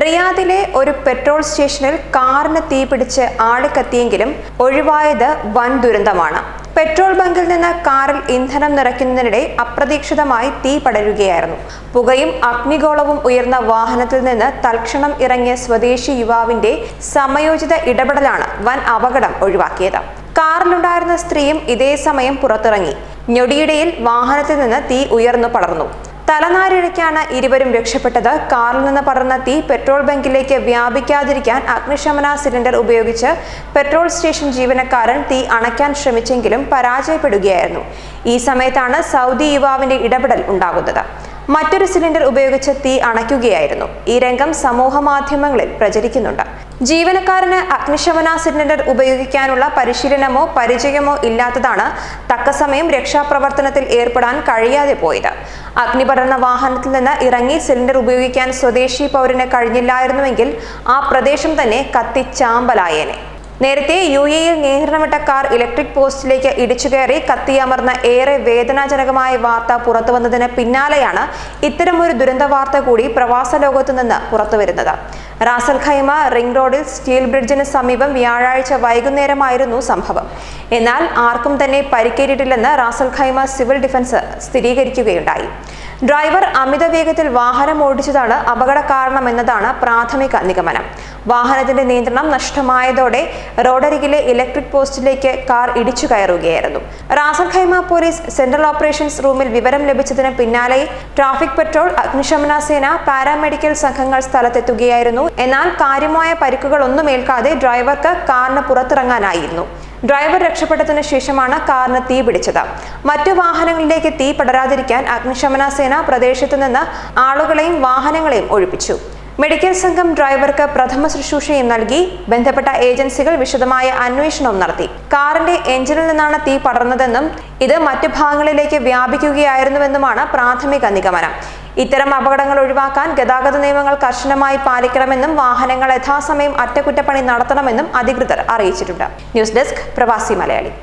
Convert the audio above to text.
റിയാദിലെ ഒരു പെട്രോൾ സ്റ്റേഷനിൽ കാറിന് തീപിടിച്ച് ആളിക്കത്തിയെങ്കിലും ഒഴിവായത് വൻ ദുരന്തമാണ്. പെട്രോൾ ബങ്കിൽ നിന്ന് കാറിൽ ഇന്ധനം നിറയ്ക്കുന്നതിനിടെ അപ്രതീക്ഷിതമായി തീ പടരുകയായിരുന്നു. പുകയും അഗ്നിഗോളവും ഉയർന്ന വാഹനത്തിൽ നിന്ന് തൽക്ഷണം ഇറങ്ങിയ സ്വദേശി യുവാവിന്റെ സമയോചിത ഇടപെടലാണ് വൻ അപകടം ഒഴിവാക്കിയത്. കാറിലുണ്ടായിരുന്ന സ്ത്രീയും ഇതേ സമയം പുറത്തിറങ്ങി. ഞൊടിയിടയിൽ വാഹനത്തിൽ നിന്ന് തീ ഉയർന്നു പടർന്നു. തലനാരിഴയ്ക്കാണ് ഇരുവരും രക്ഷപ്പെട്ടത്. കാറിൽ നിന്ന് പടർന്ന തീ പെട്രോൾ ബങ്കിലേക്ക് വ്യാപിക്കാതിരിക്കാൻ അഗ്നിശമന സിലിണ്ടർ ഉപയോഗിച്ച് പെട്രോൾ സ്റ്റേഷൻ ജീവനക്കാരൻ തീ അണയ്ക്കാൻ ശ്രമിച്ചെങ്കിലും പരാജയപ്പെടുകയായിരുന്നു. ഈ സമയത്താണ് സൗദി യുവാവിന്റെ ഇടപെടൽ ഉണ്ടാകുന്നത്. മറ്റൊരു സിലിണ്ടർ ഉപയോഗിച്ച് തീ അണയ്ക്കുകയായിരുന്നു. ഈ രംഗം സമൂഹ മാധ്യമങ്ങളിൽ പ്രചരിക്കുന്നുണ്ട്. ജീവനക്കാരന് അഗ്നിശമന സിലിണ്ടർ ഉപയോഗിക്കാനുള്ള പരിശീലനമോ പരിചയമോ ഇല്ലാത്തതാണ് തക്കസമയം രക്ഷാപ്രവർത്തനത്തിൽ ഏർപ്പെടാൻ കഴിയാതെ പോയത്. അഗ്നി പടർന്ന വാഹനത്തിൽ നിന്ന് ഇറങ്ങി സിലിണ്ടർ ഉപയോഗിക്കാൻ സ്വദേശി പൗരന് കഴിഞ്ഞില്ലായിരുന്നുവെങ്കിൽ ആ പ്രദേശം തന്നെ കത്തിച്ചാമ്പലായേനെ. നേരത്തെ UAE-യിൽ നിയന്ത്രണം വിട്ട കാർ ഇലക്ട്രിക് പോസ്റ്റിലേക്ക് ഇടിച്ചുകയറി കത്തിയമർന്ന ഏറെ വേദനാജനകമായ വാർത്ത പുറത്തുവന്നതിന് പിന്നാലെയാണ് ഇത്തരമൊരു ദുരന്ത വാർത്ത കൂടി പ്രവാസ ലോകത്തു നിന്ന് പുറത്തുവരുന്നത്. റാസൽ ഖൈമ റിംഗ് റോഡിൽ സ്റ്റീൽ ബ്രിഡ്ജിന് സമീപം വ്യാഴാഴ്ച വൈകുന്നേരമായിരുന്നു സംഭവം. എന്നാൽ ആർക്കും തന്നെ പരിക്കേറ്റിട്ടില്ലെന്ന് റാസൽ ഖൈമ സിവിൽ ഡിഫൻസ് സ്ഥിരീകരിക്കുകയുണ്ടായി. ഡ്രൈവർ അമിത വേഗത്തിൽ വാഹനം ഓടിച്ചതാണ് അപകട കാരണമെന്നതാണ് പ്രാഥമിക നിഗമനം. വാഹനത്തിന്റെ നിയന്ത്രണം നഷ്ടമായതോടെ റോഡരികിലെ ഇലക്ട്രിക് പോസ്റ്റിലേക്ക് കാർ ഇടിച്ചു കയറുകയായിരുന്നു. Ras al Khaimah police central operations റൂമിൽ വിവരം ലഭിച്ചതിന് പിന്നാലെ ട്രാഫിക് പെട്രോൾ, അഗ്നിശമന സേന, പാരാമെഡിക്കൽ സംഘങ്ങൾ സ്ഥലത്തെത്തുകയായിരുന്നു. എന്നാൽ കാര്യമായ പരിക്കുകളൊന്നും ഏൽക്കാതെ ഡ്രൈവർക്ക് കാറിന് പുറത്തിറങ്ങാനായിരുന്നു. ഡ്രൈവർ രക്ഷപ്പെട്ടതിനു ശേഷമാണ് കാറിന് തീ പിടിച്ചത്. മറ്റു വാഹനങ്ങളിലേക്ക് തീ പടരാതിരിക്കാൻ അഗ്നിശമന സേന പ്രദേശത്തു നിന്ന് ആളുകളെയും വാഹനങ്ങളെയും ഒഴിപ്പിച്ചു. മെഡിക്കൽ സംഘം ഡ്രൈവർക്ക് പ്രഥമ ശുശ്രൂഷയും നൽകി. ബന്ധപ്പെട്ട ഏജൻസികൾ വിശദമായ അന്വേഷണവും നടത്തി. കാറിന്റെ എഞ്ചിനിൽ നിന്നാണ് തീ പടർന്നതെന്നും ഇത് മറ്റു ഭാഗങ്ങളിലേക്ക് വ്യാപിക്കുകയായിരുന്നുവെന്നുമാണ് പ്രാഥമിക നിഗമനം. ഇത്തരം അപകടങ്ങൾ ഒഴിവാക്കാൻ ഗതാഗത നിയമങ്ങൾ കർശനമായി പാലിക്കണമെന്നും വാഹനങ്ങൾ യഥാസമയം അറ്റകുറ്റപ്പണി നടത്തണമെന്നും അധികൃതർ അറിയിച്ചിട്ടുണ്ട്. ന്യൂസ് ഡെസ്ക് പ്രവാസി മലയാളി.